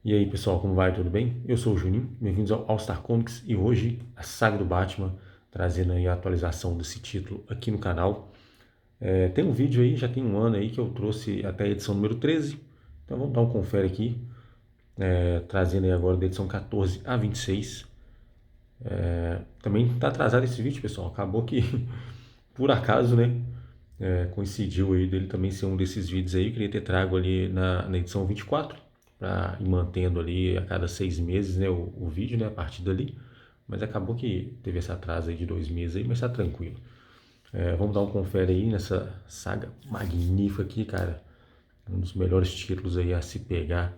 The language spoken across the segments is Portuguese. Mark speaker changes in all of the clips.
Speaker 1: E aí pessoal, como vai? Tudo bem? Eu sou o Juninho, bem-vindos ao All Star Comics e hoje a saga do Batman, trazendo aí a atualização desse título aqui no canal. Tem um vídeo aí, já tem um ano aí que eu trouxe até a edição número 13, então vamos dar um confere aqui, trazendo aí agora da edição 14 a 26. Também está atrasado esse vídeo, pessoal, acabou que por acaso, né, coincidiu aí dele também ser um desses vídeos aí, eu queria ter trago ali na edição 24, para ir mantendo ali a cada 6 meses, né, o vídeo, né, a partir dali, mas acabou que teve esse atraso aí de 2 meses aí, mas tá tranquilo. Vamos dar um confere aí nessa saga magnífica aqui, cara, um dos melhores títulos aí a se pegar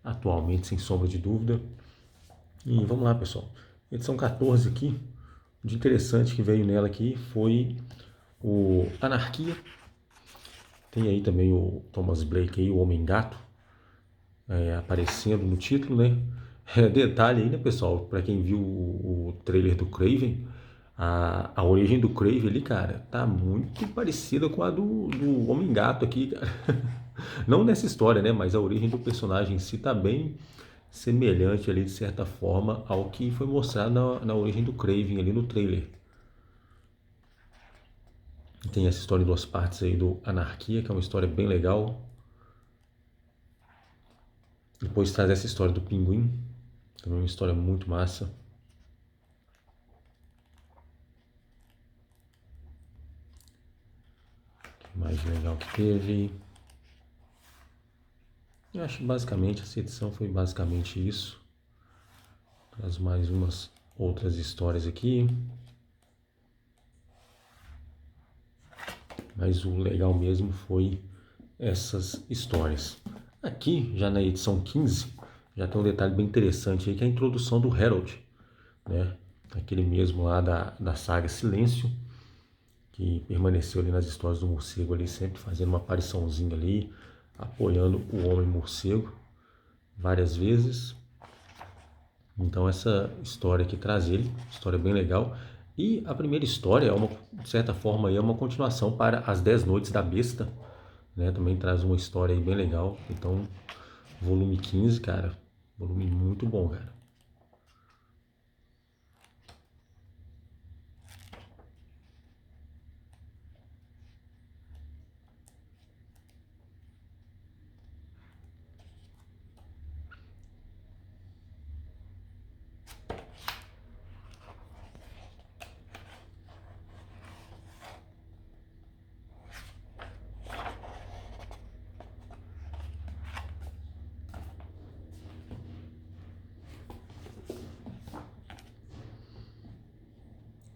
Speaker 1: atualmente, sem sombra de dúvida. E vamos lá, pessoal, edição 14 aqui, o de interessante que veio nela aqui foi o Anarquia. Tem aí também o Thomas Blake aí, o Homem-Gato, aparecendo no título, né? Detalhe aí, né, pessoal, para quem viu o trailer do Kraven, a origem do Kraven ali, cara, tá muito parecida com a do Homem-Gato aqui, cara. Não nessa história, né, mas a origem do personagem em si tá bem semelhante ali, de certa forma, ao que foi mostrado na origem do Kraven ali no trailer. Tem essa história em duas partes aí do Anarquia, que é uma história bem legal. Depois traz essa história do Pinguim, também uma história muito massa. O que mais legal que teve? Eu acho que basicamente essa edição foi basicamente isso. Traz mais umas outras histórias aqui. Mas o legal mesmo foi essas histórias. Aqui, já na edição 15, já tem um detalhe bem interessante aí, que é a introdução do Harold, né? Aquele mesmo lá da saga Silêncio, que permaneceu ali nas histórias do morcego ali, sempre fazendo uma apariçãozinha ali, apoiando o Homem Morcego várias vezes. Então essa história aqui traz ele, história bem legal. E a primeira história, de certa forma, é uma continuação para As 10 Noites da Besta, né? Também traz uma história aí bem legal. Então, volume 15, cara, volume muito bom, cara.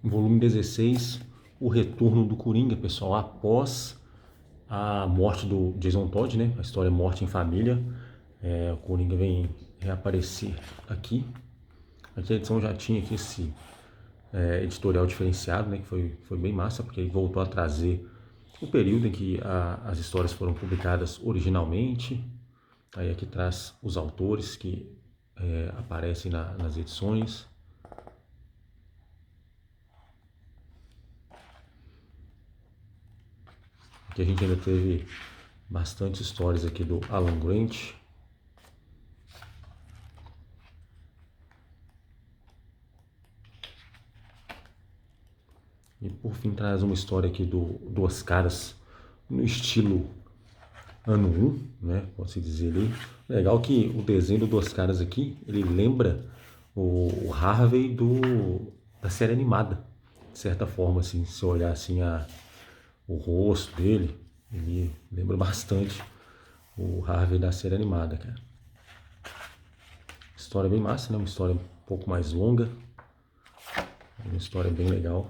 Speaker 1: Volume 16, o retorno do Coringa, pessoal, após a morte do Jason Todd, né? A história Morte em Família. O Coringa vem reaparecer aqui. Aqui a edição já tinha aqui esse editorial diferenciado, né? Que foi bem massa, porque ele voltou a trazer o período em que as histórias foram publicadas originalmente. Aí aqui traz os autores que aparecem nas edições. Aqui a gente ainda teve bastante histórias aqui do Alan Grant. E por fim traz uma história aqui do Duas Caras no estilo ano 1, né? Pode-se dizer ali. Legal que o desenho do Duas Caras aqui, ele lembra o Harvey da série animada. De certa forma, assim, se olhar assim o rosto dele, ele lembra bastante o Harvey da série animada, cara. História bem massa, né? Uma história um pouco mais longa. Uma história bem legal.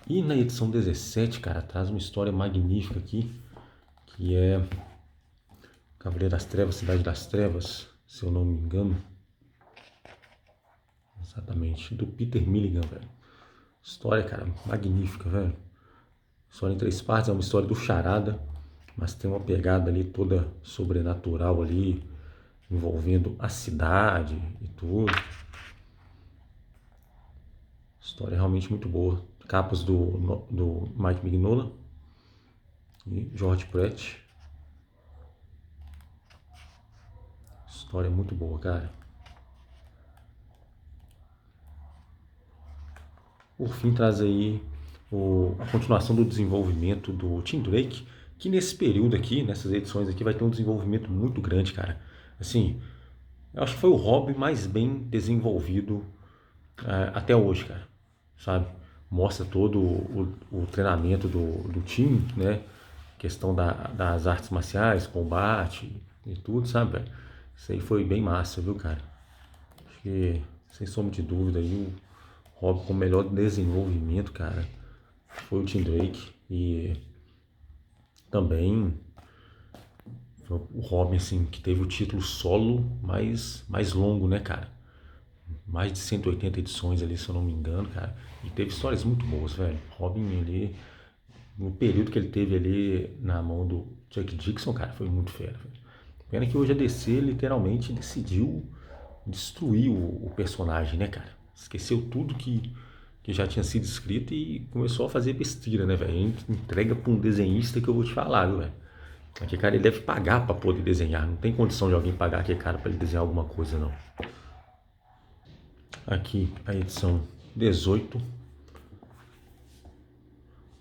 Speaker 1: E na edição 17, cara, traz uma história magnífica aqui, que é Cavaleiro das Trevas, Cidade das Trevas, se eu não me engano. Exatamente, do Peter Milligan, velho. História, cara, magnífica, velho. História em 3 partes, é uma história do Charada, mas tem uma pegada ali toda sobrenatural ali, envolvendo a cidade e tudo. História realmente muito boa. Capas do Mike Mignola e George Pratt. História muito boa, cara. Por fim, traz aí a continuação do desenvolvimento do Tim Drake, que nesse período aqui, nessas edições aqui, vai ter um desenvolvimento muito grande, cara. Assim, eu acho que foi o hobby mais bem desenvolvido até hoje, cara. Sabe? Mostra todo o treinamento do time, né? Questão das artes marciais, combate e tudo, sabe, velho? Isso aí foi bem massa, viu, cara? Acho que, sem sombra de dúvida, aí o hobby com o melhor desenvolvimento, cara, foi o Tim Drake. E também foi o Robin, assim, que teve o título solo mais longo, né, cara? Mais de 180 edições ali, se eu não me engano, cara. E teve histórias muito boas, velho. Robin ali, no período que ele teve ali na mão do Chuck Dixon, cara, foi muito fera, velho. Pena que hoje a DC literalmente decidiu destruir o personagem, né, cara? Esqueceu tudo que já tinha sido escrito e começou a fazer besteira, né, velho? Entrega pra um desenhista que eu vou te falar, viu, velho? Aquele cara ele deve pagar pra poder desenhar. Não tem condição de alguém pagar aquele cara pra ele desenhar alguma coisa, não. Aqui a edição 18,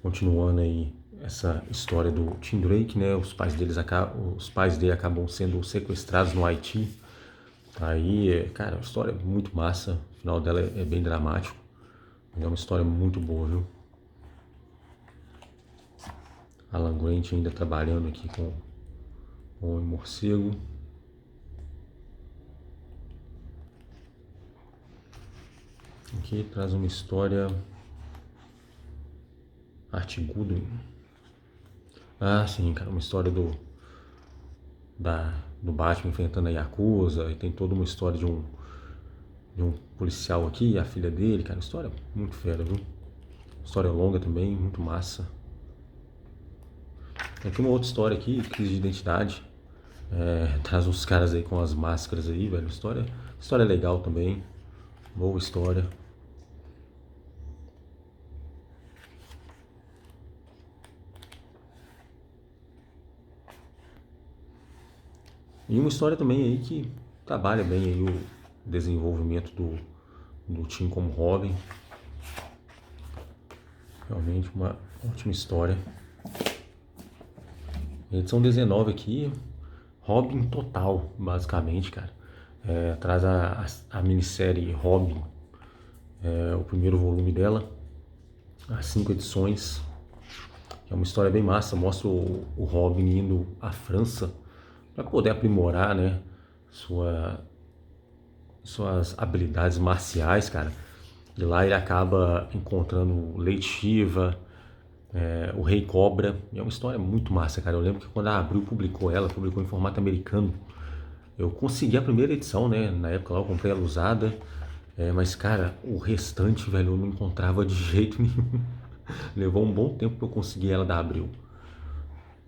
Speaker 1: continuando aí essa história do Tim Drake, né? Os pais dele acabam sendo sequestrados no Haiti. Aí, cara, a história é muito massa. O final dela é bem dramático. É uma história muito boa, viu? Alan Grant ainda trabalhando aqui com o morcego. Aqui traz uma história. Art Goodwin. Ah, sim, cara, uma história do Batman enfrentando a Yakuza. E tem toda uma história de um policial aqui, a filha dele, cara. História muito fera, viu? História longa também, muito massa. Tem aqui uma outra história aqui, crise de identidade. Traz uns caras aí com as máscaras aí, velho. História legal também. Boa história. E uma história também aí que trabalha bem aí o desenvolvimento do Tim como Robin. Realmente uma ótima história. Edição 19 aqui, Robin total, basicamente, cara. Traz a minissérie Robin, o primeiro volume dela, as 5 edições. É uma história bem massa, mostra o Robin indo à França para poder aprimorar, né, suas habilidades marciais, cara. E lá ele acaba encontrando Lady Shiva, o Rei Cobra. E é uma história muito massa, cara. Eu lembro que quando a Abril publicou em formato americano. Eu consegui a primeira edição, né? Na época lá eu comprei ela usada. Mas, cara, o restante, velho, eu não encontrava de jeito nenhum. Levou um bom tempo pra eu conseguir ela da Abril.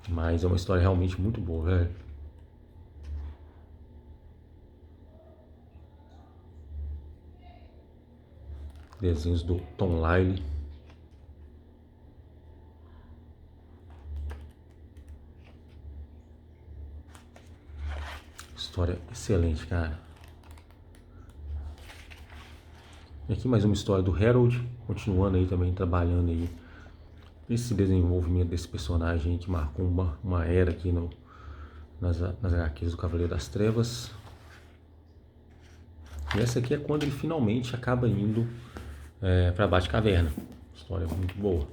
Speaker 1: Mas é uma história realmente muito boa, velho. Desenhos do Tom Lyle. História excelente, cara. E aqui mais uma história do Harold, continuando aí também, trabalhando aí esse desenvolvimento desse personagem aí que marcou uma era aqui nas HQs do Cavaleiro das Trevas. E essa aqui é quando ele finalmente acaba indo para Batcaverna. História muito boa.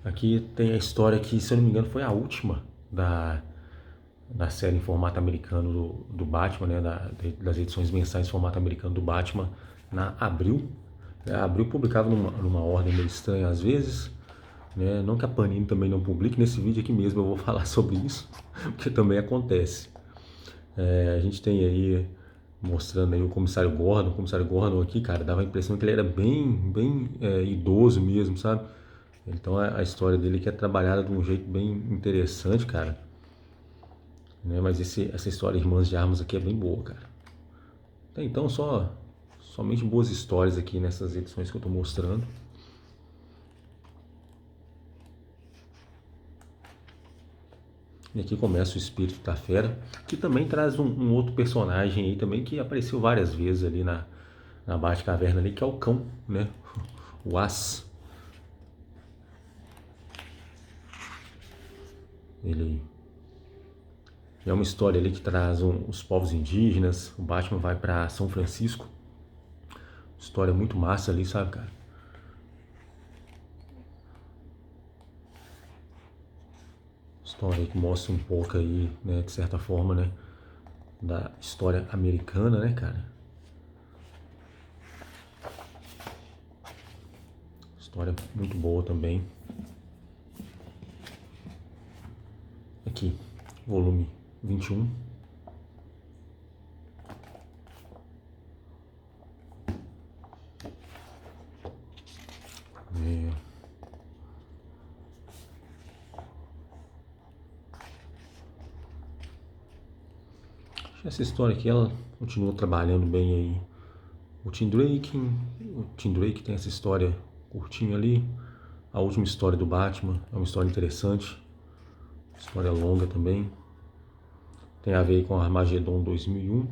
Speaker 1: Aqui tem a história que, se eu não me engano, foi a última da série em formato americano do Batman, né? Das edições mensais em formato americano do Batman na Abril. A Abril publicava numa ordem meio estranha às vezes, né? Não que a Panini também não publique, nesse vídeo aqui mesmo eu vou falar sobre isso, porque também acontece. A gente tem aí mostrando aí o Comissário Gordon aqui, cara, dava a impressão que ele era bem idoso mesmo, sabe? Então a história dele aqui é trabalhada de um jeito bem interessante, cara. Né? Mas essa história Irmãs de Armas aqui é bem boa, cara. Então somente boas histórias aqui nessas edições que eu tô mostrando. E aqui começa o Espírito da Fera, que também traz um outro personagem aí também que apareceu várias vezes ali na Batcaverna ali, que é o cão, né? O As. Ele é uma história ali que traz os povos indígenas. O Batman vai para São Francisco. História muito massa ali, sabe, cara? História que mostra um pouco aí, né, de certa forma, né, da história americana, né, cara? História muito boa também. Aqui, volume 21. É. Essa história aqui, ela continua trabalhando bem aí. O Tim Drake tem essa história curtinha ali. A última história do Batman é uma história interessante. História longa também. Tem a ver com Armagedon 2001.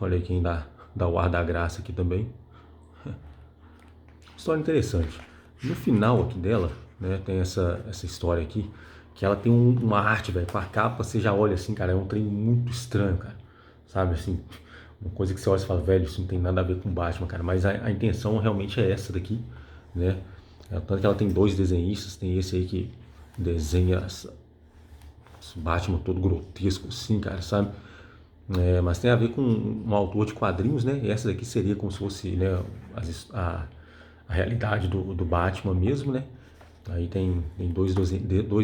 Speaker 1: Olha aí quem dá o ar da graça aqui também. História interessante. No final aqui dela, né, tem essa história aqui, que ela tem uma arte, velho, com a capa, você já olha assim, cara, é um trem muito estranho, cara. Sabe, assim, uma coisa que você olha e fala, velho, isso não tem nada a ver com Batman, cara. Mas a intenção realmente é essa daqui, né? Tanto que ela tem dois desenhistas, tem esse aí que desenha esse Batman todo grotesco, assim, cara, sabe? Mas tem a ver com um autor de quadrinhos, né? E essa daqui seria como se fosse, né, a realidade do Batman mesmo, né? Aí tem dois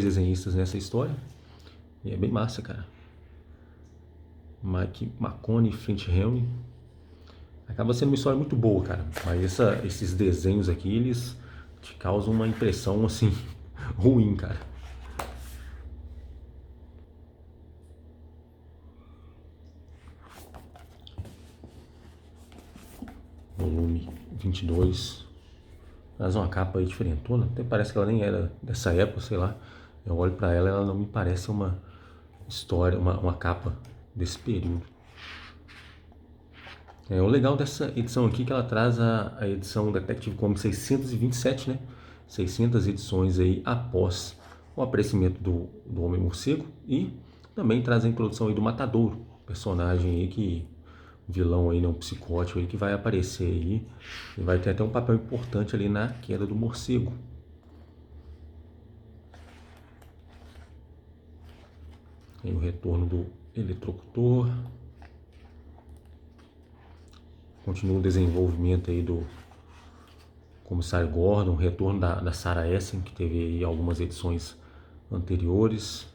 Speaker 1: desenhistas nessa história. E é bem massa, cara. Mike McCone e Flint Helm. Acaba sendo uma história muito boa, cara. Mas esses desenhos aqui, eles te causam uma impressão, assim, ruim, cara. Volume 22. Traz uma capa aí diferentona. Até parece que ela nem era dessa época, sei lá. Eu olho pra ela, ela não me parece uma história, uma capa desse período. O legal dessa edição aqui é que ela traz a edição Detective Comics 627, né? 600 edições aí após o aparecimento do Homem-Morcego, e também traz a introdução aí do Matadouro, personagem aí que vilão aí, né, um psicótico aí que vai aparecer aí e vai ter até um papel importante ali na queda do morcego. Tem o retorno do Eletrocutor. Continua o desenvolvimento aí do Comissário Gordon, o retorno da Sarah Essen, que teve aí algumas edições anteriores.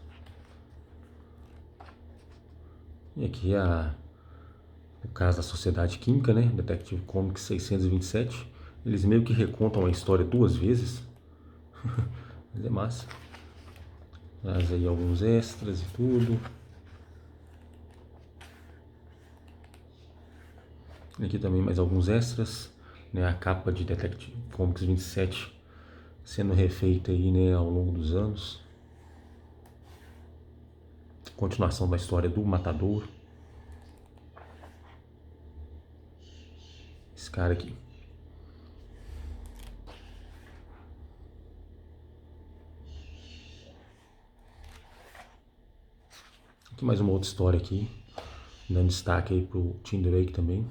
Speaker 1: E aqui o caso da Sociedade Química, né? Detective Comics 627. Eles meio que recontam a história duas vezes. Mas é massa. Traz aí alguns extras e tudo. Aqui também mais alguns extras, né? A capa de Detective Comics 27 sendo refeita aí, né, ao longo dos anos. Continuação da história do Matador. Esse cara aqui. Aqui mais uma outra história aqui, dando destaque aí pro Tim Drake também.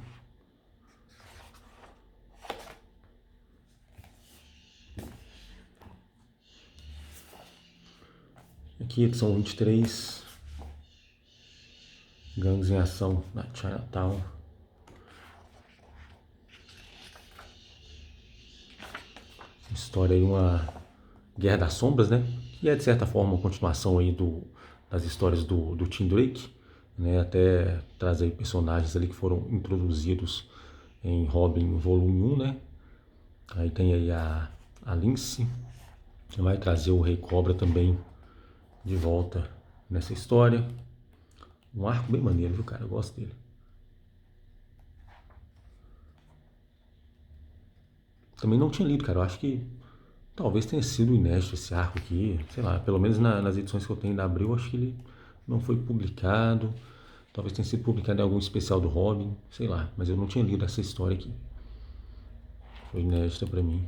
Speaker 1: Aqui edição 23, Gangues em Ação na Chinatown. História aí, uma Guerra das Sombras, né? Que é de certa forma uma continuação aí das histórias do Tim Drake, né? Até traz aí personagens ali que foram introduzidos em Robin volume 1, né? Aí tem aí a Lince, que vai trazer o Rei Cobra também de volta nessa história. Um arco bem maneiro, viu, cara? Eu gosto dele. Também não tinha lido, cara. Eu acho que Talvez tenha sido inédito esse arco aqui, sei lá, pelo menos nas edições que eu tenho da Abril, acho que ele não foi publicado. Talvez tenha sido publicado em algum especial do Robin, sei lá, mas eu não tinha lido essa história aqui. Foi inédita pra mim.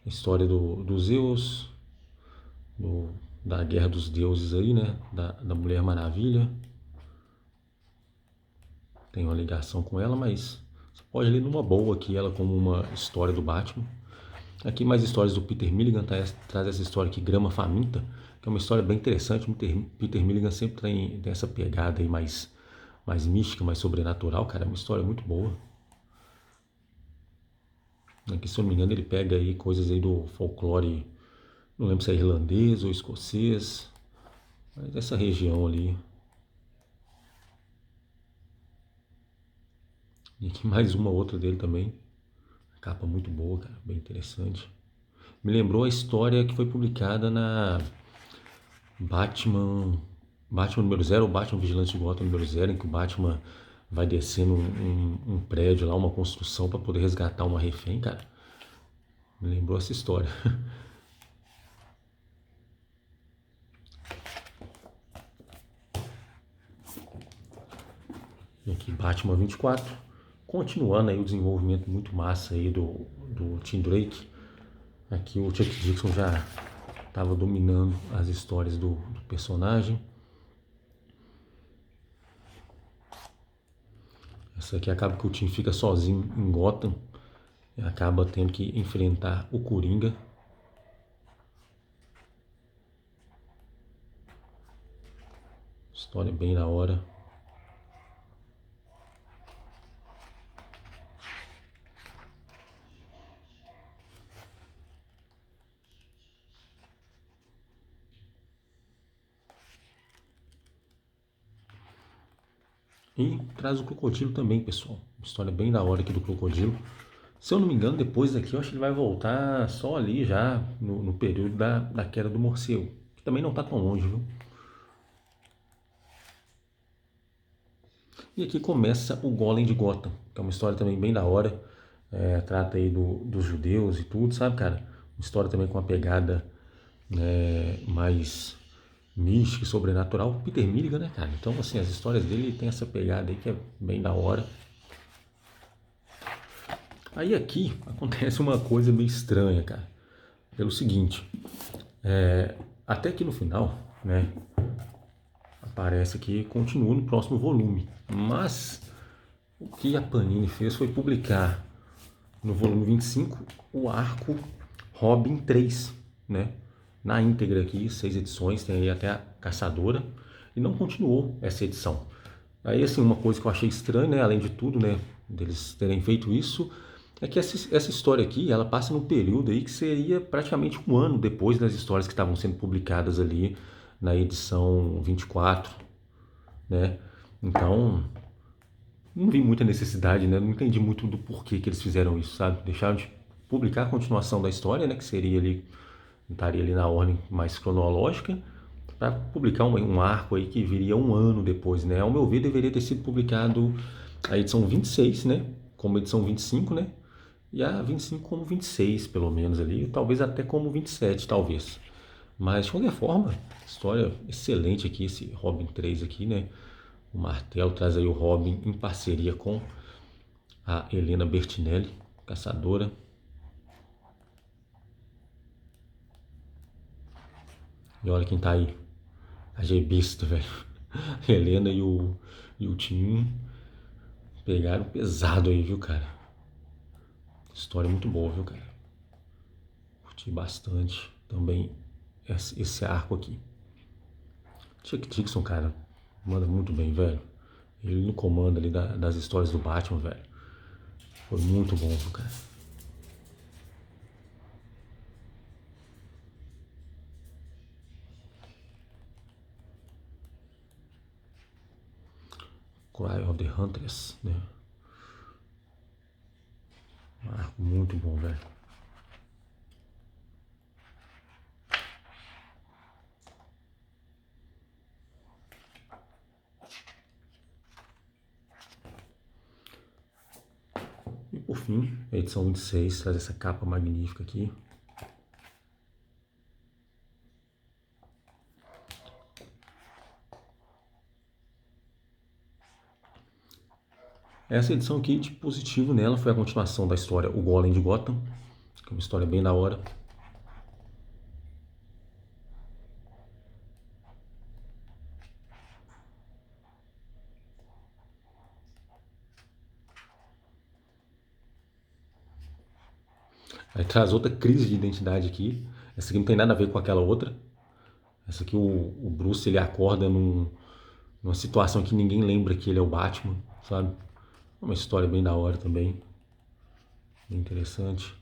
Speaker 1: A história do Zeus, do, da Guerra dos Deuses aí, né? Da Mulher Maravilha. Tem uma ligação com ela, mas você pode ler numa boa aqui ela como uma história do Batman. Aqui mais histórias do Peter Milligan, traz essa história aqui, Grama Faminta, que é uma história bem interessante. Peter Milligan sempre tem essa pegada aí mais mística, mais sobrenatural, cara. É uma história muito boa. Aqui, se eu não me engano, ele pega aí coisas aí do folclore, não lembro se é irlandês ou escocês, mas dessa região ali. E aqui mais uma outra dele também. Capa muito boa, cara, bem interessante. Me lembrou a história que foi publicada na Batman, Batman número 0, ou Batman Vigilante de Gotham número 0, em que o Batman vai descendo um prédio lá, uma construção para poder resgatar uma refém, cara. Me lembrou essa história. E aqui Batman 24, continuando aí o desenvolvimento muito massa aí do Tim Drake. Aqui o Chuck Dixon já estava dominando as histórias do personagem. Essa aqui acaba que o Tim fica sozinho em Gotham e acaba tendo que enfrentar o Coringa. História bem da hora. E traz o Crocodilo também, pessoal. História bem da hora aqui do Crocodilo. Se eu não me engano, depois daqui eu acho que ele vai voltar só ali já no período da queda do morcego. Que também não tá tão longe, viu? E aqui começa o Golem de Gotham, que é uma história também bem da hora. Trata aí dos judeus e tudo, sabe, cara? Uma história também com uma pegada mais mística e sobrenatural. Peter Milligan, né, cara? Então, assim, as histórias dele tem essa pegada aí que é bem da hora. Aí aqui acontece uma coisa meio estranha, cara. Pelo seguinte, até que no final, né, aparece que continua no próximo volume. Mas o que a Panini fez foi publicar no volume 25 o arco Robin 3, né? Na íntegra aqui, 6 edições, tem aí até a Caçadora, e não continuou essa edição. Aí, assim, uma coisa que eu achei estranha, né, além de tudo, né, deles terem feito isso, é que essa história aqui, ela passa num período aí que seria praticamente um ano depois das histórias que estavam sendo publicadas ali na edição 24, né? Então, não vi muita necessidade, né? Não entendi muito do porquê que eles fizeram isso, sabe? Deixaram de publicar a continuação da história, né? Que seria ali, estaria ali na ordem mais cronológica, para publicar um arco aí que viria um ano depois, né? Ao meu ver, deveria ter sido publicado a edição 26, né? Como edição 25, né? E a 25 como 26, pelo menos ali, talvez até como 27, talvez. Mas de qualquer forma, história excelente aqui, esse Robin 3 aqui, né? O Martelo traz aí o Robin em parceria com a Helena Bertinelli, caçadora. E olha quem tá aí, a Gebista, velho. Helena e o Tim pegaram pesado aí, viu, cara? História muito boa, viu, cara? Curti bastante também esse arco aqui. Chuck Dixon, cara, manda muito bem, velho. Ele no comando ali das histórias do Batman, velho. Foi muito bom, viu, cara? Cry of the Huntress, né? Um arco muito bom, velho. fim, a edição 26, traz essa capa magnífica aqui. Essa edição aqui, de positivo nela, foi a continuação da história O Golem de Gotham, que é uma história bem da hora. Aí traz outra crise de identidade aqui. Essa aqui não tem nada a ver com aquela outra. Essa aqui o Bruce ele acorda numa situação que ninguém lembra que ele é o Batman, sabe? Uma história bem da hora também. Bem interessante.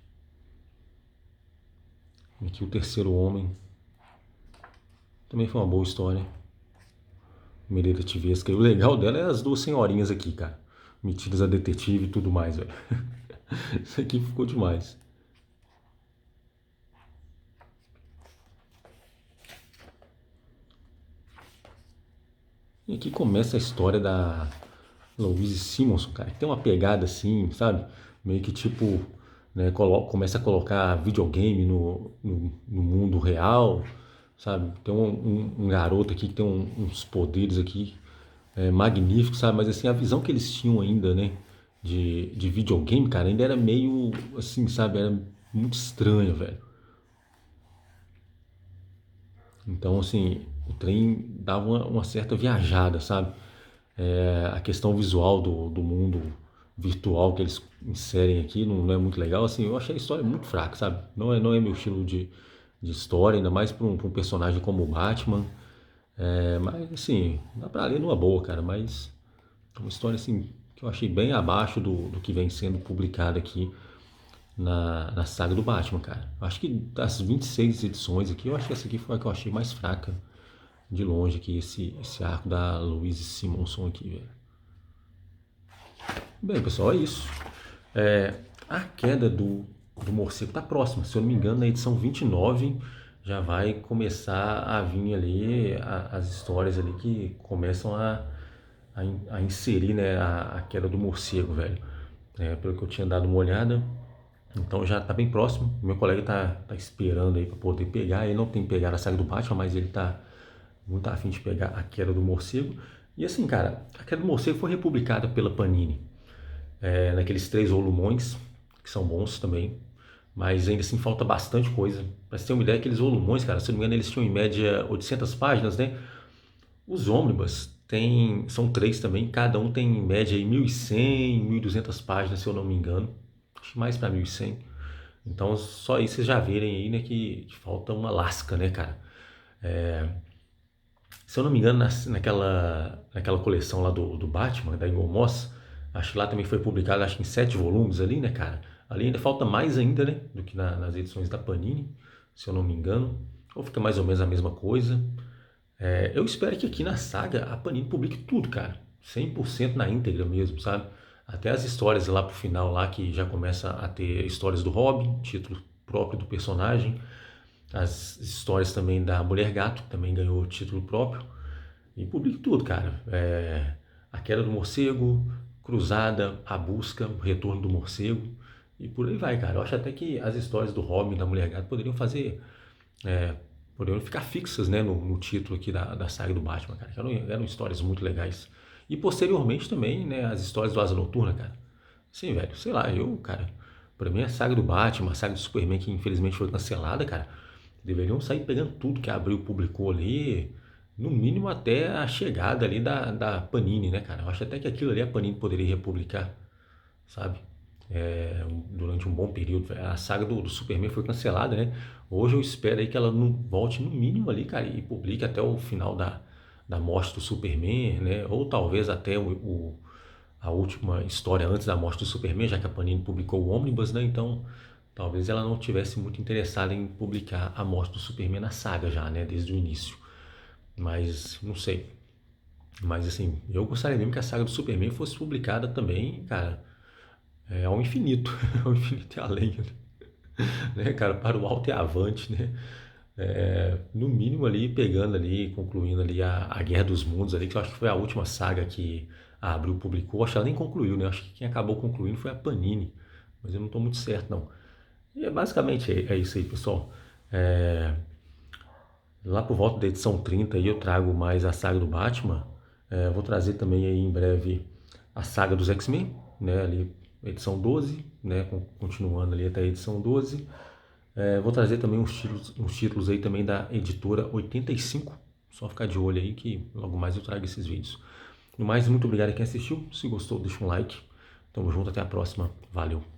Speaker 1: Aqui o Terceiro Homem. Também foi uma boa história. Merida Tivesca. E o legal dela é as duas senhorinhas aqui, cara. Metidas a detetive e tudo mais, velho. Isso aqui ficou demais. E aqui começa a história da Louise Simonson, cara. Tem uma pegada assim, sabe? Meio que tipo, né, começa a colocar videogame no mundo real, sabe? Tem um garoto aqui que tem uns poderes aqui magníficos, sabe? Mas assim, a visão que eles tinham ainda, né? De videogame, cara, ainda era meio assim, sabe? Era muito estranho, velho. Então, assim, o trem dava uma certa viajada, sabe? A questão visual do mundo virtual que eles inserem aqui não é muito legal. Assim, eu achei a história muito fraca, sabe? Não é meu estilo de história, ainda mais pra um personagem como o Batman. Mas, assim, dá pra ler numa boa, cara. Mas é uma história, assim, que eu achei bem abaixo do que vem sendo publicado aqui na saga do Batman, cara. Eu acho que das 26 edições aqui, eu acho que essa aqui foi a que eu achei mais fraca de longe aqui, esse arco da Louise Simonson aqui, velho. Bem, pessoal, é isso. A queda do morcego tá próxima. Se eu não me engano, na edição 29 já vai começar a vir ali as histórias ali que começam a inserir, né, a queda do morcego, velho. Pelo que eu tinha dado uma olhada, então já tá bem próximo. Meu colega tá esperando aí para poder pegar. Ele não tem pegado a saga do Batman, mas ele tá muito afim de pegar a queda do morcego. E assim, cara, a queda do morcego foi republicada pela Panini. Naqueles 3 volumões, que são bons também. Mas ainda assim falta bastante coisa. Pra você ter uma ideia, aqueles volumões, cara, se eu não me engano, eles tinham em média 800 páginas, né? Os ônibus são 3 também, cada um tem em média aí 1.100, 1.200 páginas, se eu não me engano. Acho que mais para 1.100. Então, só aí vocês já verem aí, né, que falta uma lasca, né, cara? Se eu não me engano, naquela coleção lá do Batman, da Eagle Moss, acho que lá também foi publicado, acho que em 7 volumes ali, né, cara? Ali ainda falta mais ainda, né, do que nas edições da Panini, se eu não me engano. Ou fica mais ou menos a mesma coisa. Eu espero que aqui na saga a Panini publique tudo, cara. 100% na íntegra mesmo, sabe? Até as histórias lá pro final lá que já começa a ter histórias do Robin, título próprio do personagem. As histórias também da Mulher Gato, que também ganhou título próprio. E publique tudo, cara. A Queda do Morcego, Cruzada, A Busca, O Retorno do Morcego. E por aí vai, cara. Eu acho até que as histórias do Robin e da Mulher Gato é, poderiam ficar fixas, né, no título aqui da saga do Batman, cara. Que eram histórias muito legais. E posteriormente também, né, as histórias do Asa Noturna, cara. Sim, velho, sei lá, cara, pra mim a saga do Batman, a saga do Superman, que infelizmente foi cancelada, cara, deveriam sair pegando tudo que a Abril publicou ali, no mínimo até a chegada ali da Panini, né, cara? Eu acho até que aquilo ali a Panini poderia republicar, sabe? Durante um bom período. A saga do Superman foi cancelada, né? Hoje eu espero aí que ela não volte no mínimo ali, cara, e publique até o final da morte do Superman, né? Ou talvez até a última história antes da morte do Superman, já que a Panini publicou o Omnibus, né? Então talvez ela não tivesse muito interessada em publicar a morte do Superman na saga já, né? Desde o início. Mas não sei. Mas assim, eu gostaria mesmo que a saga do Superman fosse publicada também, cara, ao infinito, ao infinito e além, né, cara, para o alto e avante, né? No mínimo ali, pegando ali, concluindo ali a Guerra dos Mundos ali, que eu acho que foi a última saga que a Abril publicou. Acho que ela nem concluiu, né? Acho que quem acabou concluindo foi a Panini, mas eu não estou muito certo não. E basicamente é isso aí, pessoal. É, Lá por volta da edição 30 aí eu trago mais a saga do Batman. Vou trazer também aí em breve a saga dos X-Men, né? Ali, edição 12, né? Continuando ali até a edição 12. Vou trazer também uns títulos aí também da editora 85. Só ficar de olho aí que logo mais eu trago esses vídeos. No mais, muito obrigado a quem assistiu. Se gostou, deixa um like. Tamo junto, até a próxima. Valeu!